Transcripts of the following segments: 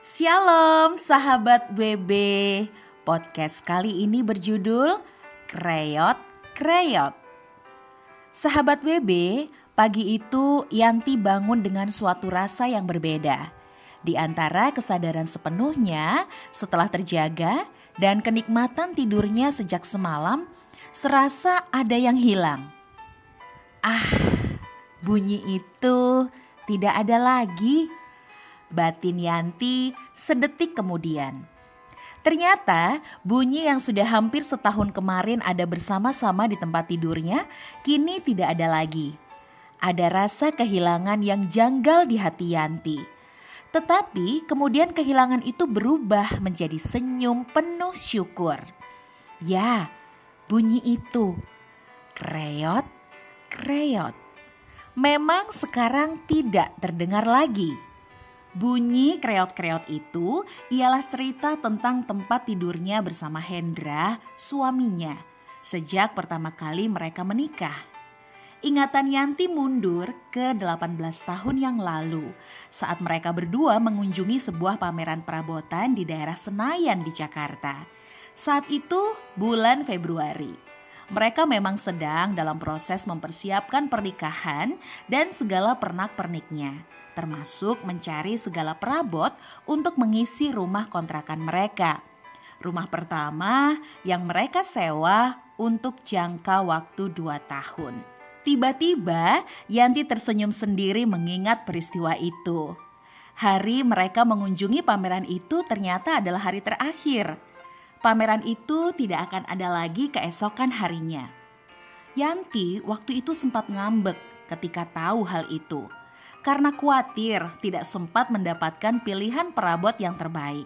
Shalom sahabat WB. Podcast kali ini berjudul Kreyot Kreyot. Sahabat WB, pagi itu Yanti bangun dengan suatu rasa yang berbeda. Di antara kesadaran sepenuhnya setelah terjaga dan kenikmatan tidurnya sejak semalam, serasa ada yang hilang. Bunyi itu tidak ada lagi. Batin Yanti sedetik kemudian. Ternyata bunyi yang sudah hampir setahun kemarin ada bersama-sama di tempat tidurnya kini tidak ada lagi. Ada rasa kehilangan yang janggal di hati Yanti. Tetapi kemudian kehilangan itu berubah menjadi senyum penuh syukur. Ya, bunyi itu. Kreyot, kreyot. Memang sekarang tidak terdengar lagi. Bunyi kreot-kreot itu ialah cerita tentang tempat tidurnya bersama Hendra, suaminya, sejak pertama kali mereka menikah. Ingatan Yanti mundur ke 18 tahun yang lalu saat mereka berdua mengunjungi sebuah pameran perabotan di daerah Senayan di Jakarta. Saat itu bulan Februari. Mereka memang sedang dalam proses mempersiapkan pernikahan dan segala pernak-perniknya, termasuk mencari segala perabot untuk mengisi rumah kontrakan mereka. Rumah pertama yang mereka sewa untuk jangka waktu 2 tahun. Tiba-tiba Yanti tersenyum sendiri mengingat peristiwa itu. Hari mereka mengunjungi pameran itu ternyata adalah hari terakhir. Pameran itu tidak akan ada lagi keesokan harinya. Yanti waktu itu sempat ngambek ketika tahu hal itu. Karena khawatir tidak sempat mendapatkan pilihan perabot yang terbaik.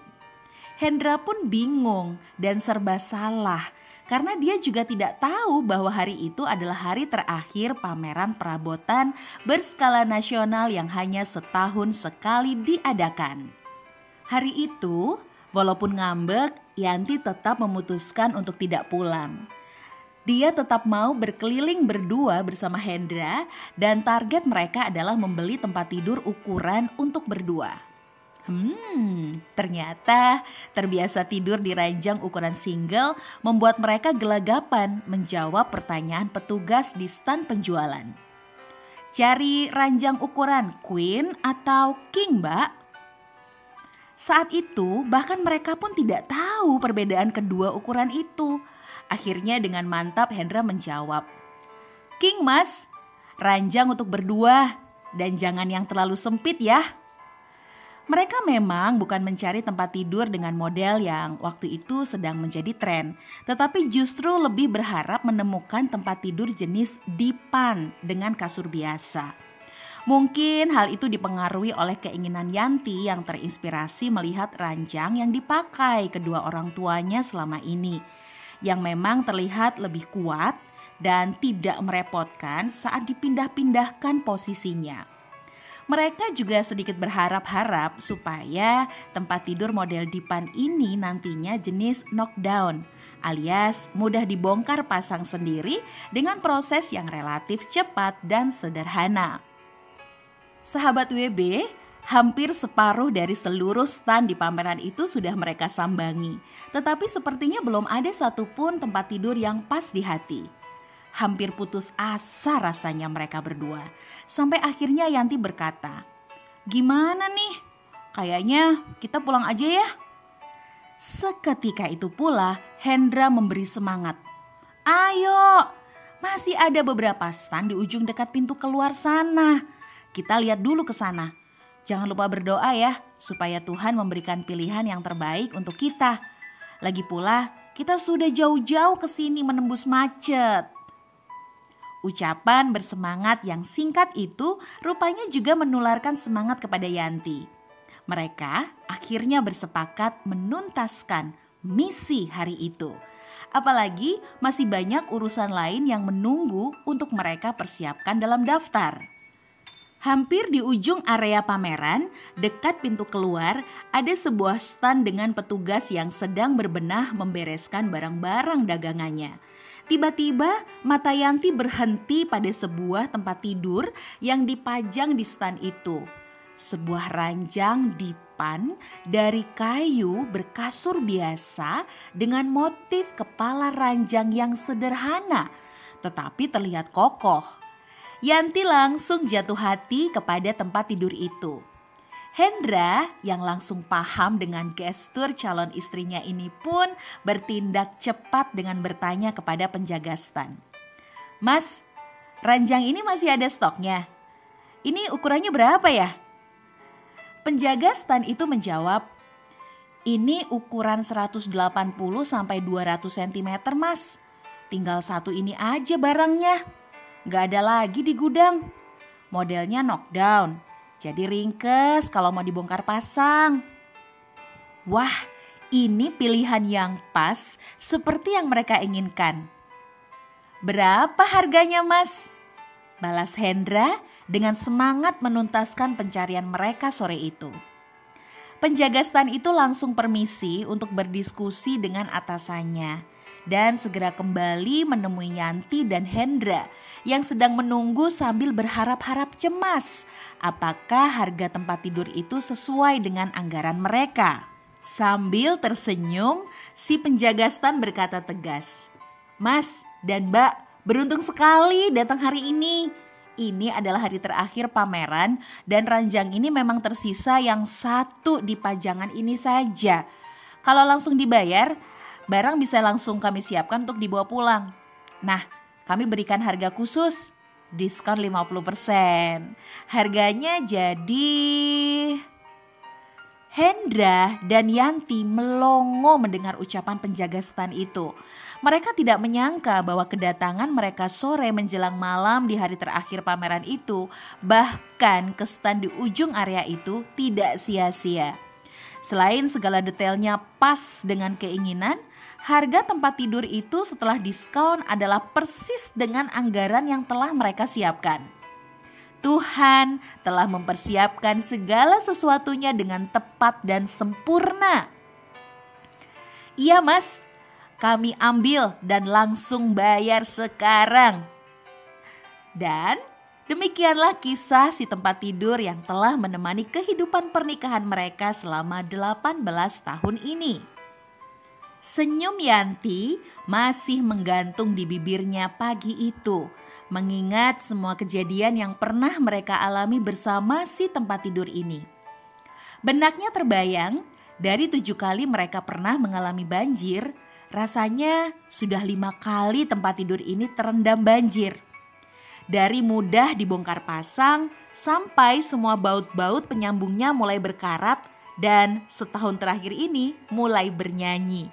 Hendra pun bingung dan serba salah karena dia juga tidak tahu bahwa hari itu adalah hari terakhir pameran perabotan berskala nasional yang hanya setahun sekali diadakan. Hari itu, walaupun ngambek, Yanti tetap memutuskan untuk tidak pulang. Dia tetap mau berkeliling berdua bersama Hendra dan target mereka adalah membeli tempat tidur ukuran untuk berdua. Ternyata terbiasa tidur di ranjang ukuran single membuat mereka gelagapan menjawab pertanyaan petugas di stan penjualan. Cari ranjang ukuran queen atau king, Mbak? Saat itu bahkan mereka pun tidak tahu perbedaan kedua ukuran itu. Akhirnya dengan mantap Hendra menjawab, "King Mas, ranjang untuk berdua dan jangan yang terlalu sempit ya." Mereka memang bukan mencari tempat tidur dengan model yang waktu itu sedang menjadi tren, tetapi justru lebih berharap menemukan tempat tidur jenis dipan dengan kasur biasa. Mungkin hal itu dipengaruhi oleh keinginan Yanti yang terinspirasi melihat ranjang yang dipakai kedua orang tuanya selama ini, yang memang terlihat lebih kuat dan tidak merepotkan saat dipindah-pindahkan posisinya. Mereka juga sedikit berharap-harap supaya tempat tidur model dipan ini nantinya jenis knockdown, alias mudah dibongkar pasang sendiri dengan proses yang relatif cepat dan sederhana. Sahabat WB, hampir separuh dari seluruh stan di pameran itu sudah mereka sambangi. Tetapi sepertinya belum ada satupun tempat tidur yang pas di hati. Hampir putus asa rasanya mereka berdua. Sampai akhirnya Yanti berkata, "Gimana nih? Kayaknya kita pulang aja ya." Seketika itu pula Hendra memberi semangat. "Ayo, masih ada beberapa stan di ujung dekat pintu keluar sana. Kita lihat dulu ke sana. Jangan lupa berdoa ya, supaya Tuhan memberikan pilihan yang terbaik untuk kita. Lagi pula, kita sudah jauh-jauh ke sini menembus macet." Ucapan bersemangat yang singkat itu rupanya juga menularkan semangat kepada Yanti. Mereka akhirnya bersepakat menuntaskan misi hari itu. Apalagi masih banyak urusan lain yang menunggu untuk mereka persiapkan dalam daftar. Hampir di ujung area pameran, dekat pintu keluar, ada sebuah stan dengan petugas yang sedang berbenah membereskan barang-barang dagangannya. Tiba-tiba mata Yanti berhenti pada sebuah tempat tidur yang dipajang di stan itu. sebuah ranjang dipan dari kayu berkasur biasa dengan motif kepala ranjang yang sederhana tetapi terlihat kokoh. Yanti langsung jatuh hati kepada tempat tidur itu. Hendra yang langsung paham dengan gestur calon istrinya ini pun bertindak cepat dengan bertanya kepada penjaga stan. "Mas, ranjang ini masih ada stoknya? Ini ukurannya berapa ya?" Penjaga stan itu menjawab, "Ini ukuran 180 sampai 200 cm mas. Tinggal satu ini aja barangnya. Gak ada lagi di gudang. Modelnya knockdown. Jadi ringkes kalau mau dibongkar pasang." Wah, ini pilihan yang pas seperti yang mereka inginkan. "Berapa harganya mas?" balas Hendra dengan semangat menuntaskan pencarian mereka sore itu. Penjaga stan itu langsung permisi untuk berdiskusi dengan atasannya dan segera kembali menemui Yanti dan Hendra yang sedang menunggu sambil berharap-harap cemas apakah harga tempat tidur itu sesuai dengan anggaran mereka. Sambil tersenyum, si penjaga stan berkata tegas, "Mas dan Mbak, beruntung sekali datang hari ini. Ini adalah hari terakhir pameran dan ranjang ini memang tersisa yang satu di pajangan ini saja. Kalau langsung dibayar, barang bisa langsung kami siapkan untuk dibawa pulang. Nah, kami berikan harga khusus, diskon 50%. Harganya jadi..." Hendra dan Yanti melongo mendengar ucapan penjaga stan itu. Mereka tidak menyangka bahwa kedatangan mereka sore menjelang malam di hari terakhir pameran itu, bahkan ke stan di ujung area itu tidak sia-sia. Selain segala detailnya pas dengan keinginan, harga tempat tidur itu setelah diskon adalah persis dengan anggaran yang telah mereka siapkan. Tuhan telah mempersiapkan segala sesuatunya dengan tepat dan sempurna. "Iya mas, kami ambil dan langsung bayar sekarang." Dan demikianlah kisah si tempat tidur yang telah menemani kehidupan pernikahan mereka selama 18 tahun ini. Senyum Yanti masih menggantung di bibirnya pagi itu, mengingat semua kejadian yang pernah mereka alami bersama si tempat tidur ini. Benaknya terbayang, dari 7 kali mereka pernah mengalami banjir, rasanya sudah 5 kali tempat tidur ini terendam banjir. Dari mudah dibongkar pasang sampai semua baut-baut penyambungnya mulai berkarat dan setahun terakhir ini mulai bernyanyi.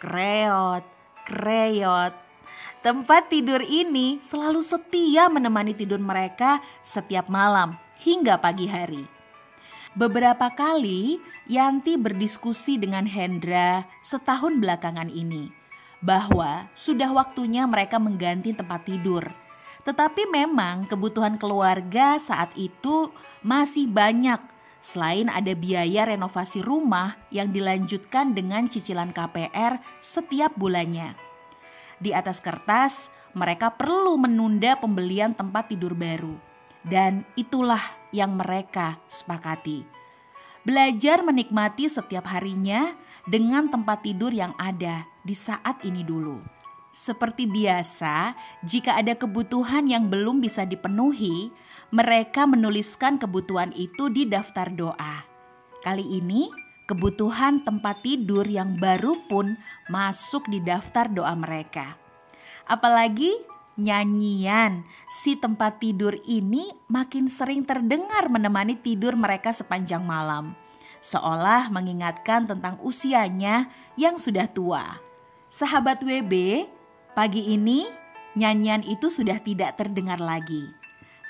Kreot, kreot. Tempat tidur ini selalu setia menemani tidur mereka setiap malam hingga pagi hari. Beberapa kali Yanti berdiskusi dengan Hendra setahun belakangan ini bahwa sudah waktunya mereka mengganti tempat tidur. Tetapi memang kebutuhan keluarga saat itu masih banyak. Selain ada biaya renovasi rumah yang dilanjutkan dengan cicilan KPR setiap bulannya. Di atas kertas, mereka perlu menunda pembelian tempat tidur baru. Dan itulah yang mereka sepakati. Belajar menikmati setiap harinya dengan tempat tidur yang ada di saat ini dulu. Seperti biasa, jika ada kebutuhan yang belum bisa dipenuhi, mereka menuliskan kebutuhan itu di daftar doa. Kali ini, kebutuhan tempat tidur yang baru pun masuk di daftar doa mereka. Apalagi nyanyian si tempat tidur ini makin sering terdengar menemani tidur mereka sepanjang malam. Seolah mengingatkan tentang usianya yang sudah tua. Sahabat WB, pagi ini nyanyian itu sudah tidak terdengar lagi.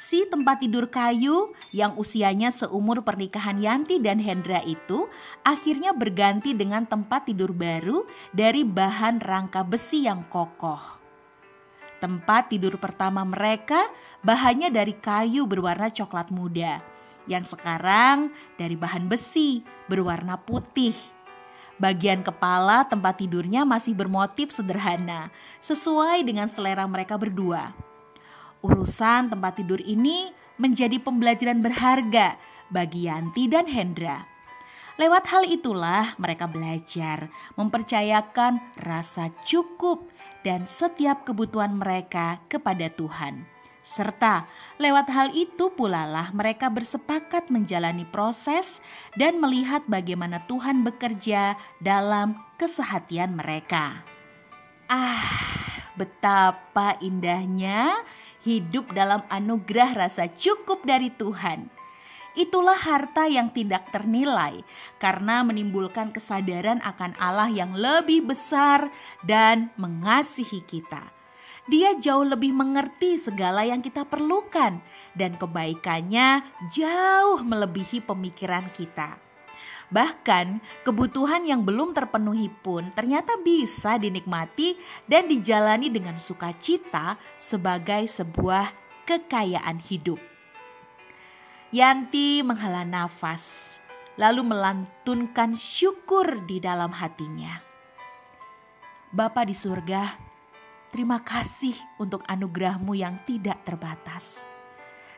Si tempat tidur kayu yang usianya seumur pernikahan Yanti dan Hendra itu akhirnya berganti dengan tempat tidur baru dari bahan rangka besi yang kokoh. Tempat tidur pertama mereka bahannya dari kayu berwarna coklat muda, yang sekarang dari bahan besi berwarna putih. Bagian kepala tempat tidurnya masih bermotif sederhana, sesuai dengan selera mereka berdua. Urusan tempat tidur ini menjadi pembelajaran berharga bagi Yanti dan Hendra. Lewat hal itulah mereka belajar mempercayakan rasa cukup dan setiap kebutuhan mereka kepada Tuhan. Serta lewat hal itu pula lah mereka bersepakat menjalani proses dan melihat bagaimana Tuhan bekerja dalam keseharian mereka. Betapa indahnya hidup dalam anugerah rasa cukup dari Tuhan. Itulah harta yang tidak ternilai karena menimbulkan kesadaran akan Allah yang lebih besar dan mengasihi kita. Dia jauh lebih mengerti segala yang kita perlukan dan kebaikannya jauh melebihi pemikiran kita. Bahkan kebutuhan yang belum terpenuhi pun ternyata bisa dinikmati dan dijalani dengan sukacita sebagai sebuah kekayaan hidup. Yanti menghela nafas, lalu melantunkan syukur di dalam hatinya. Bapa di surga, terima kasih untuk anugerah-Mu yang tidak terbatas.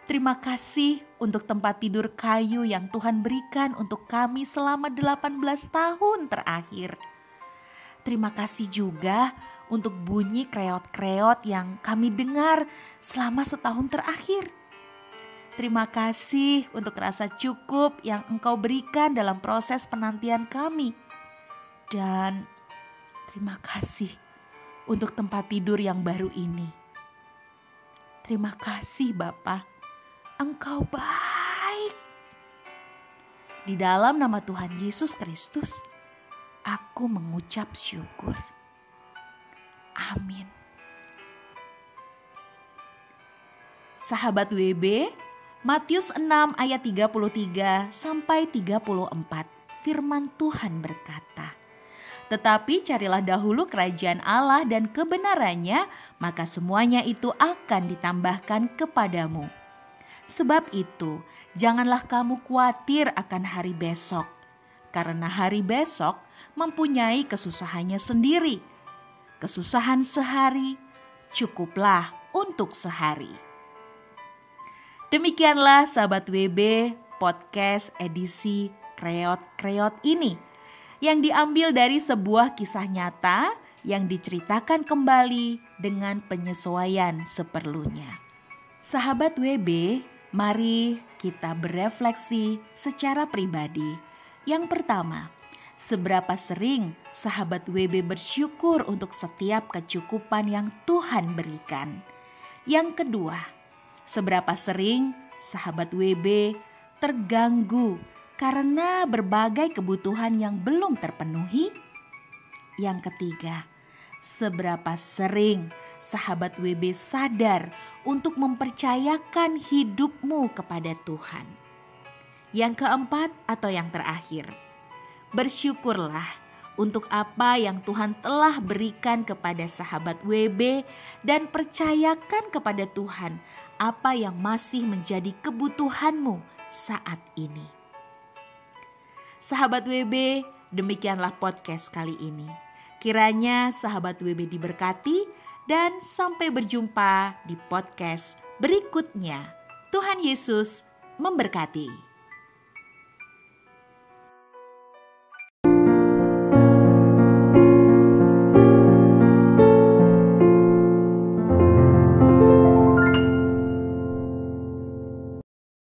Terima kasih untuk tempat tidur kayu yang Tuhan berikan untuk kami selama 18 tahun terakhir. Terima kasih juga untuk bunyi kreot-kreot yang kami dengar selama setahun terakhir. Terima kasih untuk rasa cukup yang Engkau berikan dalam proses penantian kami. Dan terima kasih untuk tempat tidur yang baru ini. Terima kasih Bapa, Engkau baik. Di dalam nama Tuhan Yesus Kristus, aku mengucap syukur. Amin. Sahabat WB, Matius 6 ayat 33 sampai 34, firman Tuhan berkata, "Tetapi carilah dahulu kerajaan Allah dan kebenarannya, maka semuanya itu akan ditambahkan kepadamu. Sebab itu, janganlah kamu khawatir akan hari besok, karena hari besok mempunyai kesusahannya sendiri. Kesusahan sehari cukuplah untuk sehari." Demikianlah sahabat WB podcast edisi Kreot-Kreot ini yang diambil dari sebuah kisah nyata yang diceritakan kembali dengan penyesuaian seperlunya. Sahabat WB, mari kita berefleksi secara pribadi. Yang pertama, seberapa sering sahabat WB bersyukur untuk setiap kecukupan yang Tuhan berikan? Yang kedua, seberapa sering sahabat WB terganggu karena berbagai kebutuhan yang belum terpenuhi? Yang ketiga, seberapa sering sahabat WB sadar untuk mempercayakan hidupmu kepada Tuhan? Yang keempat atau yang terakhir, bersyukurlah untuk apa yang Tuhan telah berikan kepada sahabat WB dan percayakan kepada Tuhan apa yang masih menjadi kebutuhanmu saat ini. Sahabat WB, demikianlah podcast kali ini. Kiranya sahabat WB diberkati dan sampai berjumpa di podcast berikutnya. Tuhan Yesus memberkati.